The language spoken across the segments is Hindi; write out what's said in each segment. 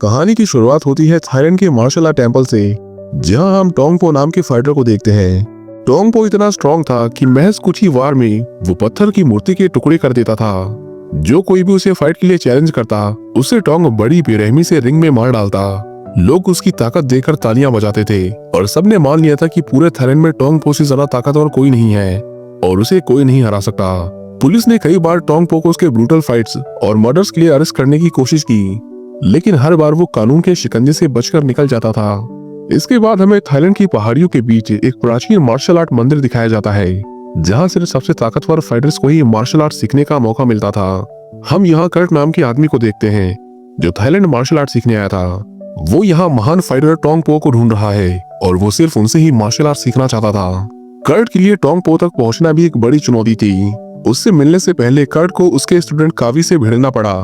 कहानी की शुरुआत होती है थाईलैंड के मार्शल आर्ट टेंपल से, जहां हम टोंग पो नाम के फाइटर को देखते हैं। टोंग पो इतना स्ट्रॉन्ग था कि महज कुछ ही वार में वो पत्थर की मूर्ति के टुकड़े कर देता था। जो कोई भी उसे फाइट के लिए चैलेंज करता, उसे टोंग बड़ी बेरहमी से रिंग में मार डालता। लोग उसकी ताकत देखकर तालियां बजाते थे और सबने मान लिया था कि पूरे थाईलैंड में टोंग पो से ज्यादा ताकतवर कोई नहीं है और उसे कोई नहीं हरा सकता। पुलिस ने कई बार टोंग पो को उसके ब्रूटल फाइट्स और मर्डर्स के लिए अरेस्ट करने की कोशिश की, लेकिन हर बार वो कानून के शिकंजे से बचकर निकल जाता था। इसके बाद हमें थाईलैंड की पहाड़ियों के बीच एक प्राचीन मार्शल आर्ट मंदिर दिखाया जाता है, जहां सिर्फ सबसे ताकतवर फाइटर्स को ही मार्शल आर्ट सीखने का मौका मिलता था। हम यहाँ कर्ट नाम के आदमी को देखते हैं, जो थाईलैंड मार्शल आर्ट सीखने आया था। वो यहाँ महान फाइटर टोंग पो को ढूंढ रहा है और वो सिर्फ उनसे ही मार्शल आर्ट सीखना चाहता था। कर्ट के लिए टोंग पो तक पहुंचना भी एक बड़ी चुनौती थी। उससे मिलने से पहले कर्ट को उसके स्टूडेंट कावी से भिड़ना पड़ा।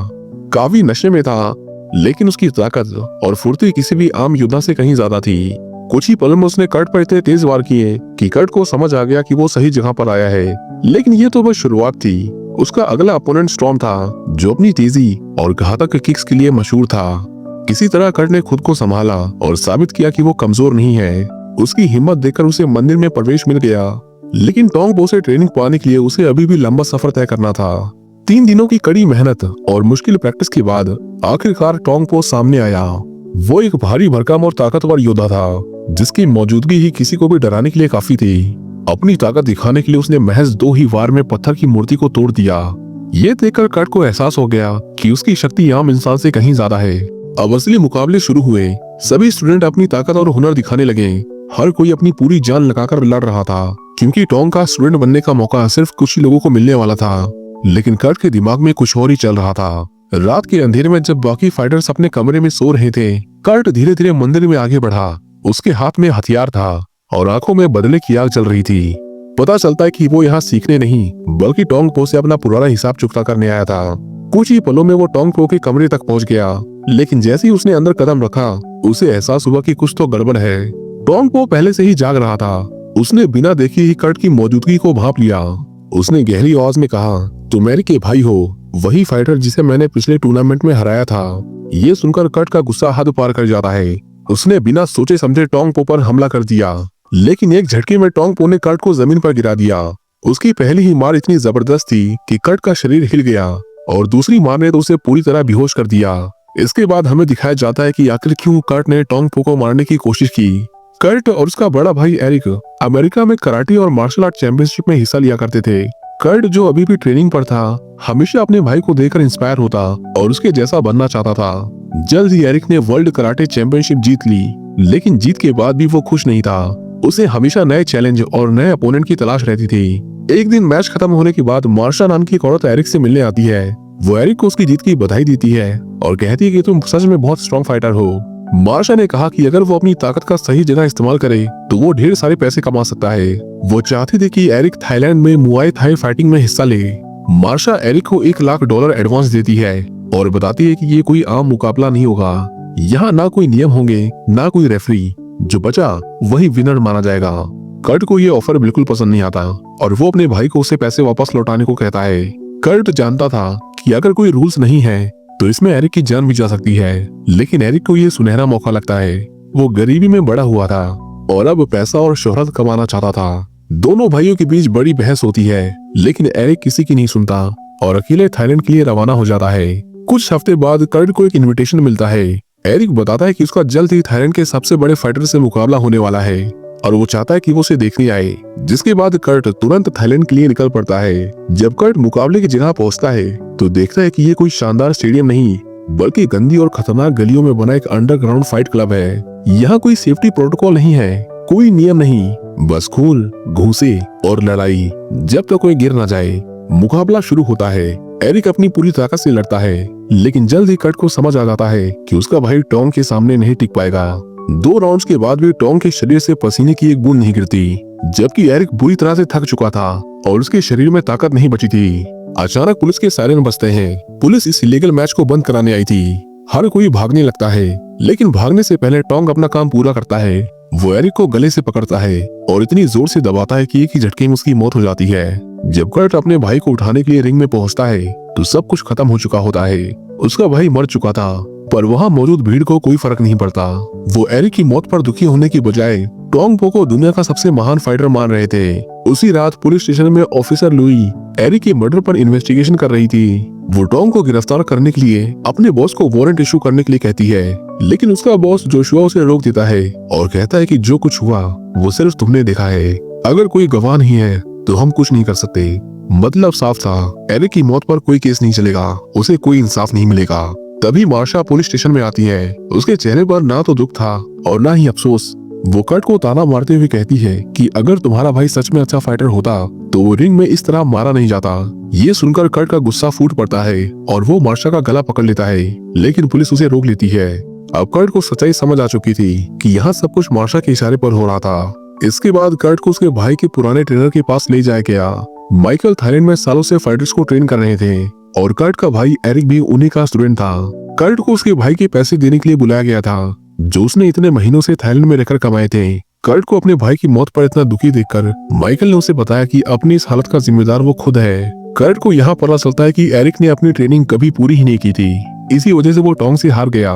कावी नशे में था, लेकिन उसकी ताकत और फुर्ती किसी भी आम योद्धा से कहीं ज्यादा थी। कुछ ही पल में उसने कर्ट पर इतने तेज वार किए कि कर्ट को समझ आ गया कि वो सही जगह पर आया है। लेकिन ये तो बस शुरुआत थी। उसका अगला अपोनेंट स्टॉर्म था, जो अपनी तेजी और घातक किक्स के लिए मशहूर था। किसी तरह कर्ट ने खुद को संभाला और साबित किया कि वो कमजोर नहीं है। उसकी हिम्मत देखकर उसे मंदिर में प्रवेश मिल गया, लेकिन टोंग पो से ट्रेनिंग पाने के लिए उसे अभी भी लंबा सफर तय करना था। 3 दिनों की कड़ी मेहनत और मुश्किल प्रैक्टिस के बाद आखिरकार टोंग पो सामने आया। वो एक भारी भरकम और ताकतवर योद्धा था, जिसकी मौजूदगी ही किसी को भी डराने के लिए काफी थी। अपनी ताकत दिखाने के लिए उसने महज 2 ही वार में पत्थर की मूर्ति को तोड़ दिया। ये देखकर कर्ट को एहसास हो गया कि उसकी शक्ति आम इंसान से कहीं ज्यादा है। अब असली मुकाबले शुरू हुए। सभी स्टूडेंट अपनी ताकत और हुनर दिखाने लगे। हर कोई अपनी पूरी जान लगाकर लड़ रहा था, क्योंकि टोंग का स्टूडेंट बनने का मौका सिर्फ कुछ ही लोगों को मिलने वाला था। लेकिन कर्ट के दिमाग में कुछ और ही चल रहा था। रात के अंधेरे में जब बाकी फाइटर्स अपने कमरे में सो रहे थे, कर्ट धीरे धीरे मंदिर में आगे बढ़ा। उसके हाथ में हथियार था और आंखों में बदले की आग चल रही थी। पता चलता है कि वो यहाँ सीखने नहीं, बल्कि टोंग पो से अपना पुराना हिसाब चुकता करने आया था। कुछ ही पलों में वो टोंग पो के कमरे तक पहुंच गया, लेकिन जैसे ही उसने अंदर कदम रखा, उसे एहसास हुआ कि कुछ तो गड़बड़ है। टोंग पो पहले से ही जाग रहा था। उसने बिना देखे ही कर्ट की मौजूदगी को भांप लिया। उसने गहरी आवाज में कहा, तुम मेरे के भाई हो, वही फाइटर जिसे मैंने पिछले टूर्नामेंट में हराया था। ये सुनकर कर्ट का गुस्सा हद पार कर जाता है। उसने बिना सोचे समझे टोंग पो पर हमला कर दिया, लेकिन एक झटके में टोंग पो ने कर्ट को जमीन पर गिरा दिया। उसकी पहली ही मार इतनी जबरदस्त थी कि कर्ट का शरीर हिल गया और दूसरी मार ने तो उसे पूरी तरह बेहोश कर दिया। इसके बाद हमें दिखाया जाता है कि आखिर क्यों कर्ट ने टोंग पो को मारने की कोशिश की। कर्ट और उसका बड़ा भाई एरिक अमेरिका में कराटे और मार्शल आर्ट चैंपियनशिप में हिस्सा लिया करते थे। कर्ट, जो अभी भी ट्रेनिंग पर था, हमेशा अपने भाई को देखकर इंस्पायर होता और उसके जैसा बनना चाहता था। जल्द ही एरिक ने वर्ल्ड कराटे चैंपियनशिप जीत ली, लेकिन जीत के बाद भी वो खुश नहीं था। उसे हमेशा नए चैलेंज और नए अपोनेंट की तलाश रहती थी। एक दिन मैच खत्म होने के बाद मार्शा नाम की एक औरत एरिक से मिलने आती है। वो एरिक को उसकी जीत की बधाई देती है और कहती है कि तुम सच में बहुत स्ट्रॉन्ग फाइटर हो। मार्शा ने कहा कि अगर वो अपनी ताकत का सही जगह इस्तेमाल करे तो वो ढेर सारे पैसे कमा सकता है। वो चाहती थी कि एरिक थाईलैंड में मुआई थाई फाइटिंग में हिस्सा ले। मार्शा एरिक को $1 लाख एडवांस देती है और बताती है कि ये कोई आम मुकाबला नहीं होगा। यहाँ ना कोई नियम होंगे, ना कोई रेफरी। जो बचा वही विनर माना जाएगा। कर्ट को ये ऑफर बिल्कुल पसंद नहीं आता और वो अपने भाई को उसे पैसे वापस लौटाने को कहता है। कर्ट जानता था कि अगर कोई रूल्स नहीं है तो इसमें एरिक की जान भी जा सकती है, लेकिन एरिक को ये सुनहरा मौका लगता है। वो गरीबी में बड़ा हुआ था और अब पैसा और शोहरत कमाना चाहता था। दोनों भाइयों के बीच बड़ी बहस होती है, लेकिन एरिक किसी की नहीं सुनता और अकेले थाईलैंड के लिए रवाना हो जाता है। कुछ हफ्ते बाद कर्ट को एक इनविटेशन मिलता है। एरिक बताता है कि उसका जल्द ही थाईलैंड के सबसे बड़े फाइटर से मुकाबला होने वाला है और वो चाहता है कि वो उसे देखने आए। जिसके बाद कर्ट तुरंत थाईलैंड के लिए निकल पड़ता है। जब कर्ट मुकाबले की जगह पहुंचता है तो देखता है कि ये कोई शानदार स्टेडियम नहीं, बल्कि गंदी और खतरनाक गलियों में बना एक अंडरग्राउंड फाइट क्लब है। यहाँ कोई सेफ्टी प्रोटोकॉल नहीं है, कोई नियम नहीं, बस खून, घूंसे और लड़ाई, जब तक कोई गिर ना जाए। मुकाबला शुरू होता है। एरिक अपनी पूरी ताकत से लड़ता है, लेकिन जल्द ही कर्ट को समझ आ जाता है कि उसका भाई टोंग के सामने नहीं टिक पाएगा। 2 राउंड्स के बाद भी टोंग के शरीर से पसीने की एक बूंद नहीं गिरती, जबकि एरिक बुरी तरह से थक चुका था और उसके शरीर में ताकत नहीं बची थी। अचानक पुलिस के सायरन बजते हैं। पुलिस इस इलीगल मैच को बंद कराने आई थी। हर कोई भागने लगता है, लेकिन भागने से पहले टोंग अपना काम पूरा करता है। वो एरिक को गले से पकड़ता है और इतनी जोर से दबाता है कि एक ही झटके में उसकी मौत हो जाती है। जब कर्ट अपने भाई को उठाने के लिए रिंग में पहुंचता है तो सब कुछ खत्म हो चुका होता है। उसका भाई मर चुका था, पर वहाँ मौजूद भीड़ को कोई फर्क नहीं पड़ता। वो एरिक की मौत पर दुखी होने की बजाय टोंग पो को दुनिया का सबसे महान फाइटर मान रहे थे। उसी रात पुलिस स्टेशन में ऑफिसर लुई एरिक के मर्डर पर इन्वेस्टिगेशन कर रही थी। वो टोंग को गिरफ्तार करने के लिए अपने बॉस को वारंट इशू करने के लिए कहती है, लेकिन उसका बॉस जोशुआ उसे रोक देता है और कहता है कि जो कुछ हुआ वो सिर्फ तुमने देखा है, अगर कोई गवाह नहीं है तो हम कुछ नहीं कर सकते। मतलब साफ था, एरिक की मौत पर कोई केस नहीं चलेगा, उसे कोई इंसाफ नहीं मिलेगा। तभी मार्शा पुलिस स्टेशन में आती है। उसके चेहरे पर ना तो दुख था और ना ही अफसोस। वो कर्ट को ताना मारते हुए कहती है कि अगर तुम्हारा भाई सच में अच्छा फाइटर होता तो वो रिंग में इस तरह मारा नहीं जाता। ये सुनकर कर्ट का गुस्सा फूट पड़ता है और वो मार्शा का गला पकड़ लेता है, लेकिन पुलिस उसे रोक लेती है। अब कर्ट को सच्चाई समझ आ चुकी थी कि यहाँ सब कुछ मार्शा के इशारे पर हो रहा था। इसके बाद कर्ट को उसके भाई के पुराने ट्रेनर के पास ले जाया गया। माइकल थाईलैंड में सालों से फाइटर्स को ट्रेन कर रहे थे और कर्ट का भाई एरिक भी उन्हीं का स्टूडेंट था। कर्ट को उसके भाई के पैसे देने के लिए बुलाया गया था जो उसने इतने महीनों से थाईलैंड में रहकर कमाए थे। कर्ट को अपने भाई की मौत पर इतना दुखी देखकर माइकल ने उसे बताया कि अपनी इस हालत का जिम्मेदार वो खुद है। कर्ट को यहाँ पता चलता है कि एरिक ने अपनी ट्रेनिंग कभी पूरी ही नहीं की थी, इसी वजह से वो टोंग से हार गया।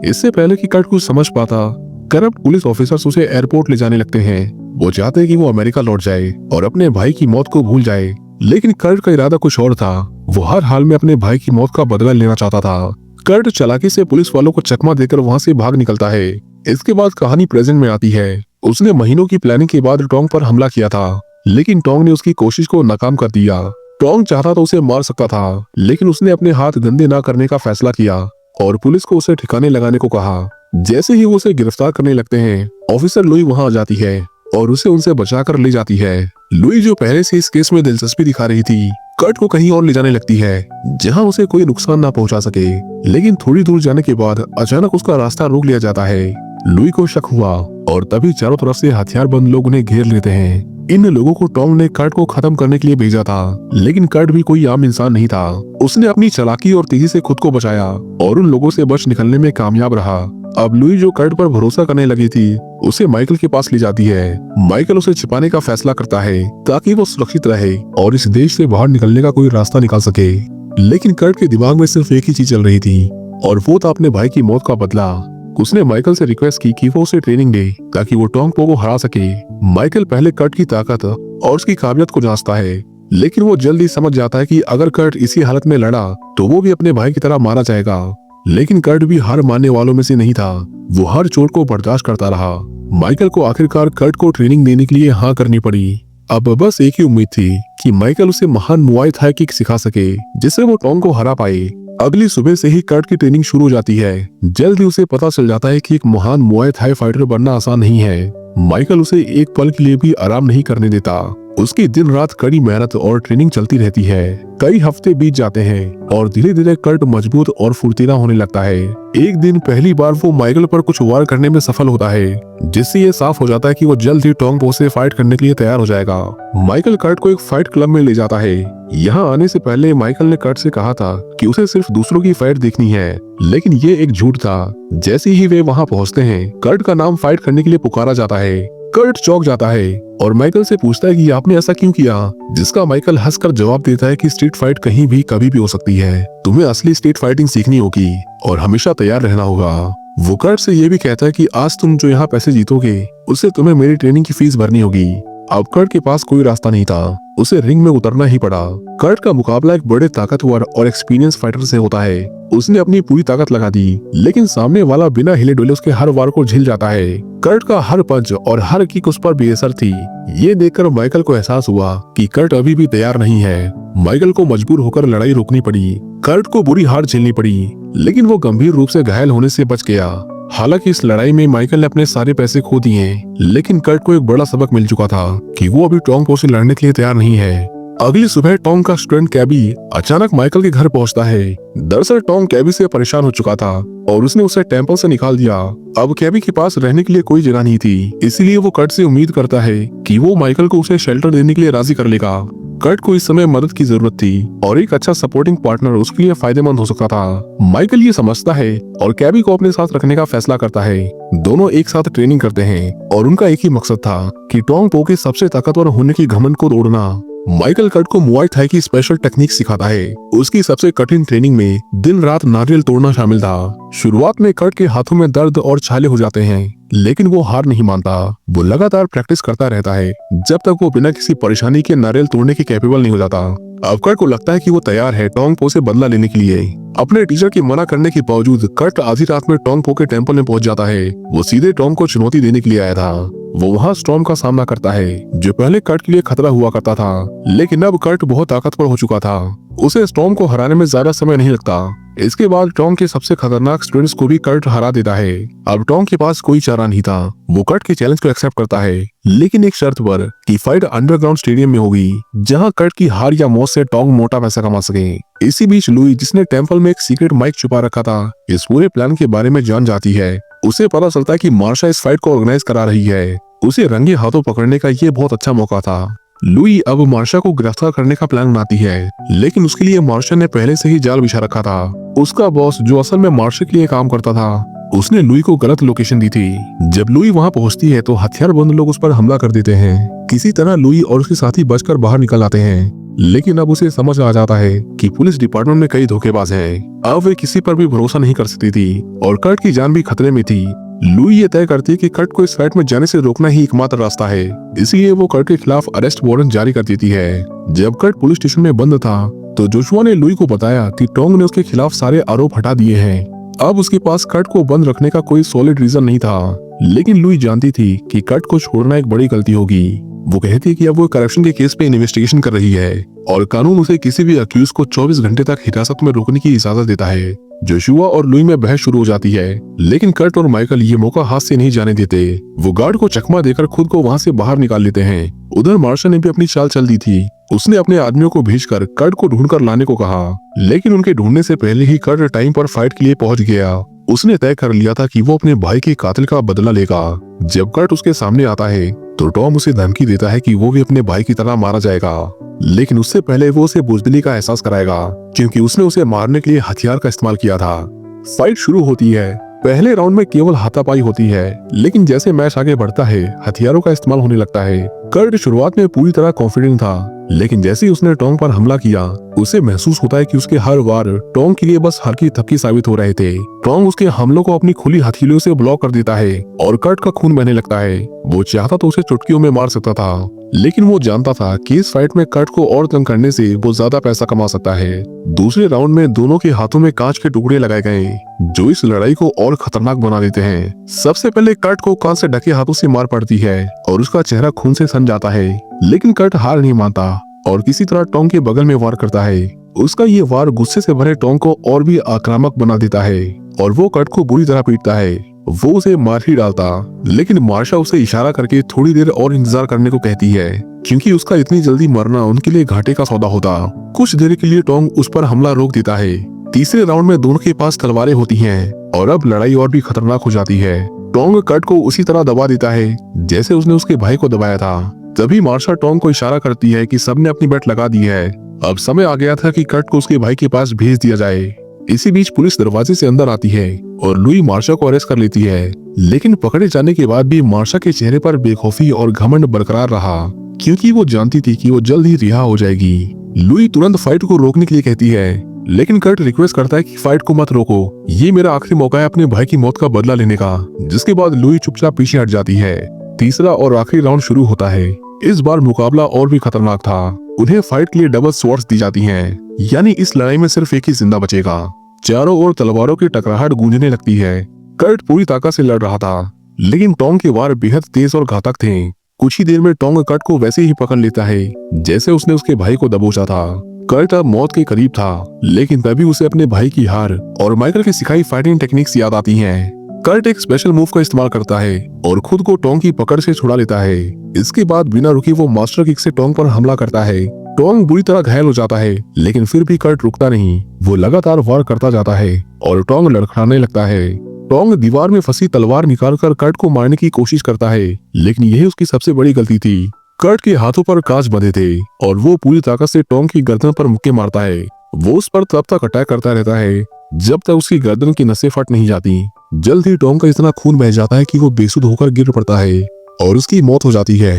इससे पहले कि कर्ट कुछ समझ पाता, करप्ट पुलिस ऑफिसर्स उसे एयरपोर्ट ले जाने लगते हैं। वो चाहते हैं कि वो अमेरिका लौट जाए और अपने भाई की मौत को भूल जाए, लेकिन कर्ट का इरादा कुछ और था। वो हर हाल में अपने भाई की मौत का बदला लेना चाहता था। कर्ट चालाकी से पुलिस वालों को चकमा देकर वहाँ से भाग निकलता है। इसके बाद कहानी प्रेजेंट में आती है। उसने महीनों की प्लानिंग के बाद टोंग पर हमला किया था, लेकिन टोंग ने उसकी कोशिश को नाकाम कर दिया। टोंग चाहता तो उसे मार सकता था, लेकिन उसने अपने हाथ गंदे ना करने का फैसला किया और पुलिस को उसे ठिकाने लगाने को कहा। जैसे ही वो उसे गिरफ्तार करने लगते हैं, ऑफिसर लुई वहाँ आ जाती है और उसे उनसे बचाकर ले जाती है। लुई जो पहले से इस केस में दिलचस्पी दिखा रही थी, कर्ट को कहीं और ले जाने लगती है जहां उसे कोई नुकसान ना पहुंचा सके। लेकिन थोड़ी दूर जाने के बाद अचानक उसका रास्ता रोक लिया जाता है। लुई को शक हुआ और तभी चारों तरफ से हथियारबंद लोग उन्हें घेर लेते हैं। इन लोगों को टोंग ने कर्ट को खत्म करने के लिए भेजा था, लेकिन कर्ट भी कोई आम इंसान नहीं था। उसने अपनी चालाकी और तेजी से खुद को बचाया और उन लोगों से बच निकलने में कामयाब रहा। अब लुई जो कर्ट पर भरोसा करने लगी थी, उसे माइकल के पास ले जाती है। माइकल उसे छिपाने का फैसला करता है ताकि वो सुरक्षित रहे और इस देश से बाहर निकलने का कोई रास्ता निकाल सके। लेकिन कर्ट के दिमाग में सिर्फ एक ही चीज चल रही थी और वो था अपने भाई की मौत का बदला। उसने माइकल से रिक्वेस्ट की कि वो उसे ट्रेनिंग दे ताकि वो टोंग पो को हरा सके। माइकल पहले कर्ट की ताकत और उसकी काबिलियत को जांचता है, लेकिन वो जल्दी समझ जाता है कि अगर कर्ट इसी हालत में लड़ा तो वो भी अपने भाई की तरह मारा जाएगा। लेकिन कर्ट भी हार मानने वालों में से नहीं था। वो हर चोट को बर्दाश्त करता रहा। माइकल को आखिरकार कर्ट को ट्रेनिंग देने के लिए हाँ करनी पड़ी। अब बस एक ही उम्मीद थी कि माइकल उसे महान मुआय थाई किक सिखा सके जिससे वो टोंग को हरा पाए। अगली सुबह से ही कर्ट की ट्रेनिंग शुरू हो जाती है। जल्द ही उसे पता चल जाता है कि एक महान मुआय थाई फाइटर बनना आसान नहीं है। माइकल उसे एक पल के लिए भी आराम नहीं करने देता। उसकी दिन रात कड़ी मेहनत और ट्रेनिंग चलती रहती है। कई हफ्ते बीत जाते हैं और धीरे धीरे कर्ट मजबूत और फुर्तीला होने लगता है। एक दिन पहली बार वो माइकल पर कुछ वार करने में सफल होता है, जिससे ये साफ हो जाता है कि वो जल्द ही टोंग पो से फाइट करने के लिए तैयार हो जाएगा। माइकल कर्ट को एक फाइट क्लब में ले जाता है। यहाँ आने से पहले माइकल ने कर्ट से कहा था कि उसे सिर्फ दूसरों की फाइट देखनी है, लेकिन ये एक झूठ था। जैसे ही वे वहाँ पहुँचते हैं, कर्ट का नाम फाइट करने के लिए पुकारा जाता है। कर्ट चौंक जाता है और माइकल से पूछता है कि आपने ऐसा क्यों किया, जिसका माइकल हंसकर जवाब देता है कि स्ट्रीट फाइट कहीं भी कभी भी हो सकती है। तुम्हें असली स्ट्रीट फाइटिंग सीखनी होगी और हमेशा तैयार रहना होगा। वो कर्ट से ये भी कहता है कि आज तुम जो यहाँ पैसे जीतोगे उससे तुम्हें मेरी ट्रेनिंग की फीस भरनी होगी। अब कर्ट के पास कोई रास्ता नहीं था, उसे रिंग में उतरना ही पड़ा। कर्ट का मुकाबला एक बड़े ताकतवर और एक्सपीरियंस फाइटर से होता है। उसने अपनी पूरी ताकत लगा दी, लेकिन सामने वाला बिना हिले डुले उसके हर वार को झेल जाता है। कर्ट का हर पंच और हर किक उस पर बेअसर थी। ये देखकर माइकल को एहसास हुआ कि कर्ट अभी भी तैयार नहीं है। माइकल को मजबूर होकर लड़ाई रोकनी पड़ी। कर्ट को बुरी हार झेलनी पड़ी, लेकिन वो गंभीर रूप से घायल होने से बच गया। हालांकि इस लड़ाई में माइकल ने अपने सारे पैसे खो दिए, लेकिन कर्ट को एक बड़ा सबक मिल चुका था कि वो अभी टोंग पो से लड़ने के लिए तैयार नहीं है। अगली सुबह टोंग का स्टूडेंट कैबी अचानक माइकल के घर पहुंचता है। दरअसल टोंग कैबी से परेशान हो चुका था और उसने उसे टेंपल से निकाल दिया। अब कैबी के पास रहने के लिए कोई जगह नहीं थी, इसलिए वो कर्ट से उम्मीद करता है कि वो माइकल को उसे शेल्टर देने के लिए राजी कर लेगा। कर्ट को इस समय मदद की जरूरत थी और एक अच्छा सपोर्टिंग पार्टनर उसके लिए फायदेमंद हो सकता था। माइकल ये समझता है और कैबी को अपने साथ रखने का फैसला करता है। दोनों एक साथ ट्रेनिंग करते हैं और उनका एक ही मकसद था कि टोंग पो के सबसे ताकतवर होने की घमंड को तोड़ना। माइकल कर्ट को मुआई थाई की स्पेशल टेक्निक सिखाता है। उसकी सबसे कठिन ट्रेनिंग में दिन रात नारियल तोड़ना शामिल था। शुरुआत में कर्ट के हाथों में दर्द और छाले हो जाते हैं, लेकिन वो हार नहीं मानता। वो लगातार प्रैक्टिस करता रहता है जब तक वो बिना किसी परेशानी के नारियल तोड़ने के कैपेबल नहीं हो जाता। अब कर्ट को लगता है कि वो तैयार है टोंग पो से बदला लेने के लिए। अपने टीचर के मना करने के बावजूद कर्ट आधी रात में टोंग पो के टेम्पल में पहुंच जाता है। वो सीधे टोंग को चुनौती देने के लिए आया था। वो वहाँ स्टॉर्म का सामना करता है, जो पहले कर्ट के लिए खतरा हुआ करता था, लेकिन अब कर्ट बहुत ताकतवर हो चुका था। उसे स्टॉर्म को हराने में ज्यादा समय नहीं लगता। इसके बाद टोंग के सबसे खतरनाक स्टूडेंट्स को भी कर्ट हरा देता है। अब टोंग के पास कोई चारा नहीं था। वो कर्ट के चैलेंज को एक्सेप्ट करता है, लेकिन एक शर्त पर कि फाइट अंडरग्राउंड स्टेडियम में होगी, जहां कर्ट की हार या मौत से टोंग मोटा पैसा कमा सके। इसी बीच लुई, जिसने टेम्पल में एक सीक्रेट माइक छुपा रखा था, इस पूरे प्लान के बारे में जान जाती है। उसे पता चलता है कि मार्शा इस फाइट को ऑर्गेनाइज करा रही है। उसे रंगे हाथों पकड़ने का ये बहुत अच्छा मौका था। लुई अब मार्शा को गिरफ्तार करने का प्लान बनाती है, लेकिन उसके लिए मार्शा ने पहले से ही जाल बिछा रखा था। उसका बॉस, जो असल में मार्शा के लिए काम करता था, उसने लुई को गलत लोकेशन दी थी। जब लुई वहां पहुंचती है तो हथियारबंद लोग उस पर हमला कर देते हैं। किसी तरह लुई और उसके साथी बचकर बाहर निकल आते हैं, लेकिन अब उसे समझ आ जाता है कि पुलिस डिपार्टमेंट में कई धोखेबाज हैं। अब वे किसी पर भी भरोसा नहीं कर सकती थी और कर्ट की जान भी खतरे में थी। लुई ये तय करती है कि कर्ट को इस फाइट में जाने से रोकना ही एकमात्र रास्ता है, इसलिए वो कर्ट के खिलाफ अरेस्ट वारंट जारी कर देती है। जब कर्ट पुलिस स्टेशन में बंद था तो जोशुआ ने लुई को बताया कि टोंग ने उसके खिलाफ सारे आरोप हटा दिए हैं। अब उसके पास कर्ट को बंद रखने का कोई सॉलिड रीजन नहीं था, लेकिन लुई जानती थी कि कर्ट को छोड़ना एक बड़ी गलती होगी। वो कहती है कि अब वो करप्शन के केस पे इन्वेस्टिगेशन कर रही है और कानून उसे किसी भी अक्यूज को 24 घंटे तक हिरासत में रोकने की इजाजत देता है। जोशुआ और लुई में बहस शुरू हो जाती है, लेकिन कर्ट और माइकल ये मौका हाथ से नहीं जाने देते। वो गार्ड को चकमा देकर खुद को वहाँ से बाहर निकाल लेते हैं। उधर मार्शा ने भी अपनी चाल चल दी थी। उसने अपने आदमियों को भेजकर कर्ट को ढूंढकर लाने को कहा, लेकिन उनके ढूंढने से पहले ही कर्ट टाइम पर फाइट के लिए पहुंच गया। उसने तय कर लिया था कि वो अपने भाई के कातिल का बदला लेगा। जब कर्ट उसके सामने आता है तो टॉम उसे धमकी देता है कि वो भी अपने भाई की तरह मारा जाएगा, लेकिन उससे पहले वो उसे बुजदिली का एहसास कराएगा, क्योंकि उसने उसे मारने के लिए हथियार का इस्तेमाल किया था। फाइट शुरू होती है। पहले राउंड में केवल हाथापाई होती है, लेकिन जैसे मैच आगे बढ़ता है हथियारों का इस्तेमाल होने लगता है। कर्ट शुरुआत में पूरी तरह कॉन्फिडेंट था, लेकिन जैसे ही उसने टोंग पर हमला किया, उसे महसूस होता है कि उसके हर वार टोंग के लिए बस हल्की थपकी साबित हो रहे थे। टोंग उसके हमलों को अपनी खुली हथेलियों से ब्लॉक कर देता है और कर्ट का खून बहने लगता है। वो चाहता तो उसे चुटकियों में मार सकता था, लेकिन वो जानता था कि इस फाइट में कर्ट को और तंग करने से वो ज्यादा पैसा कमा सकता है। दूसरे राउंड में दोनों के हाथों में कांच के टुकड़े लगाए गए, जो इस लड़ाई को और खतरनाक बना देते हैं। सबसे पहले कर्ट को कांच से ढके हाथों से मार पड़ती है और उसका चेहरा खून से सन जाता है, लेकिन कर्ट हार नहीं मानता और किसी तरह टोंग के बगल में वार करता है। उसका ये वार गुस्से से भरे टोंग को और भी आक्रामक बना देता है और वो कर्ट को बुरी तरह पीटता है। वो उसे मार ही डालता, लेकिन मार्शा उसे इशारा करके थोड़ी देर और इंतजार करने को कहती है, क्योंकि उसका इतनी जल्दी मरना उनके लिए घाटे का सौदा होता। कुछ देर के लिए टोंग उस पर हमला रोक देता है। तीसरे राउंड में दोनों के पास तलवारें होती हैं और अब लड़ाई और भी खतरनाक हो जाती है। टोंग कर्ट को उसी तरह दबा देता है जैसे उसने उसके भाई को दबाया था। तभी मार्शा टोंग को इशारा करती है कि सबने अपनी बेट लगा दी है। अब समय आ गया था कि कर्ट को उसके भाई के पास भेज दिया जाए। इसी बीच पुलिस दरवाजे से अंदर आती है और लुई मार्शा को अरेस्ट कर लेती है, लेकिन पकड़े जाने के बाद भी मार्शा के चेहरे पर बेखौफी और घमंड बरकरार रहा, क्योंकि वो जानती थी कि वो जल्द ही रिहा हो जाएगी। लुई तुरंत फाइट को रोकने के लिए कहती है, लेकिन कर्ट रिक्वेस्ट करता है कि फाइट को मत रोको, ये मेरा आखिरी मौका है अपने भाई की मौत का बदला लेने का। जिसके बाद लुई चुपचाप पीछे हट जाती है। तीसरा और आखिरी राउंड शुरू होता है। इस बार मुकाबला और भी खतरनाक था। उन्हें फाइट के लिए डबल स्वॉर्ड्स दी जाती हैं, यानी इस लड़ाई में सिर्फ एक ही जिंदा बचेगा। चारों ओर तलवारों की टकराहट गूंजने लगती है। कर्ट पूरी ताकत से लड़ रहा था, लेकिन टोंग के वार बेहद तेज और घातक थे। कुछ ही देर में टोंग कर्ट को वैसे ही पकड़ लेता है जैसे उसने उसके भाई को दबोचा था। कर्ट अब मौत के करीब था, लेकिन तभी उसे अपने भाई की हार और माइकल की सिखाई फाइटिंग टेक्निक्स याद आती हैं। कर्ट एक स्पेशल मूव का इस्तेमाल करता है और खुद को टोंग की पकड़ से छुड़ा लेता है। इसके बाद बिना रुके वो मास्टर किक से टोंग पर हमला करता है। टोंग बुरी तरह घायल हो जाता है, लेकिन फिर भी कर्ट रुकता नहीं। वो लगातार वार करता जाता है और टोंग लड़खड़ाने लगता है। टोंग दीवार में फंसी तलवार निकालकर कर्ट को मारने की कोशिश करता है, लेकिन यही उसकी सबसे बड़ी गलती थी। कर्ट के हाथों पर कांच बंधे थे और वो पूरी ताकत से टोंग की गर्दन पर मुक्के मारता है। वो उस पर तब तक अटैक करता रहता है जब तक उसकी गर्दन की नसें फट नहीं जाती। जल्द ही टोंग का इतना खून बह जाता है कि वो बेसुध होकर गिर पड़ता है और उसकी मौत हो जाती है।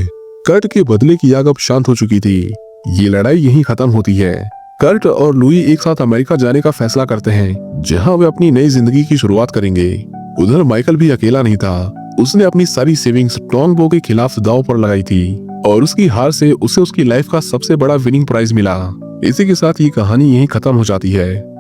कर्ट के बदले की आग अब शांत हो चुकी थी ये लड़ाई यहीं खत्म होती है। कर्ट और लुई एक साथ अमेरिका जाने का फैसला करते हैं, जहां वे अपनी नई जिंदगी की शुरुआत करेंगे। उधर माइकल भी अकेला नहीं था। उसने अपनी सारी सेविंग्स टोंगपो के खिलाफ दांव पर लगाई थी और उसकी हार से उसे उसकी लाइफ का सबसे बड़ा विनिंग प्राइज मिला। इसी के साथ ये कहानी यहीं खत्म हो जाती है।